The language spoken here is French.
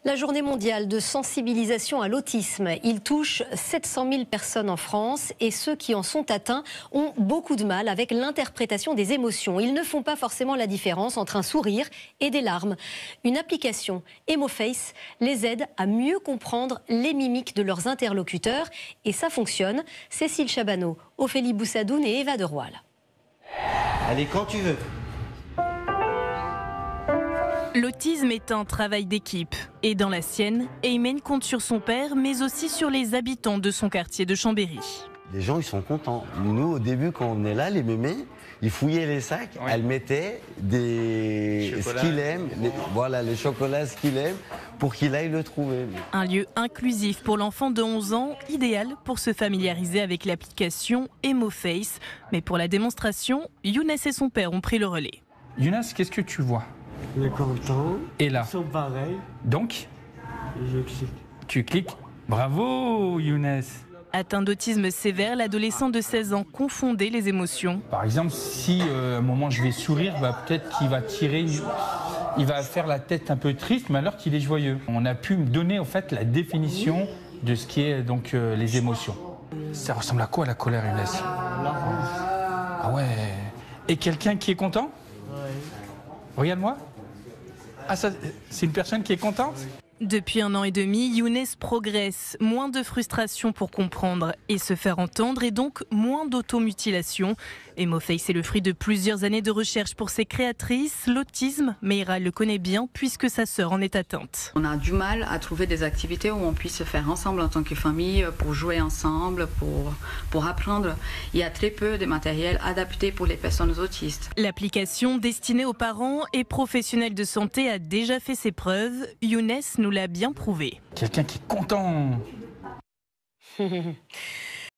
La journée mondiale de sensibilisation à l'autisme, il touche 700 000 personnes en France et ceux qui en sont atteints ont beaucoup de mal avec l'interprétation des émotions. Ils ne font pas forcément la différence entre un sourire et des larmes. Une application, EmoFace, les aide à mieux comprendre les mimiques de leurs interlocuteurs et ça fonctionne. Cécile Chabanot, Ophélie Boussadoun et Eva de Roile. Allez, quand tu veux. L'autisme est un travail d'équipe. Et dans la sienne, Aymen compte sur son père, mais aussi sur les habitants de son quartier de Chambéry. Les gens, ils sont contents. Nous, au début, quand on est là, les mémés, ils fouillaient les sacs, oui. Elles mettaient ce qu'il aime, les chocolats, ce qu'il aime, pour qu'il aille le trouver. Un lieu inclusif pour l'enfant de 11 ans, idéal pour se familiariser avec l'application EmoFace. Mais pour la démonstration, Younes et son père ont pris le relais. Younes, qu'est-ce que tu vois ? Il est content. Et là ? Ils sont pareils. Donc ? Je clique. Tu cliques ? Bravo, Younes. Atteint d'autisme sévère, l'adolescent de 16 ans confondait les émotions. Par exemple, si à un moment je vais sourire, peut-être qu'il va il va faire la tête un peu triste, mais alors qu'il est joyeux. On a pu me donner en fait la définition de ce qui est donc les émotions. Ça ressemble à quoi la colère, Younes ? Ah ouais. Et quelqu'un qui est content ? Ouais. Regarde-moi. Ah, ça, c'est une personne qui est contente ? Depuis 1 an et demi, Younes progresse. Moins de frustration pour comprendre et se faire entendre et donc moins d'automutilation. EmoFace est le fruit de plusieurs années de recherche pour ses créatrices. L'autisme, Meira le connaît bien puisque sa sœur en est atteinte. On a du mal à trouver des activités où on puisse se faire ensemble en tant que famille, pour jouer ensemble, pour apprendre. Il y a très peu de matériel adapté pour les personnes autistes. L'application destinée aux parents et professionnels de santé a déjà fait ses preuves. Younes nous l'a bien prouvé. Quelqu'un qui est content.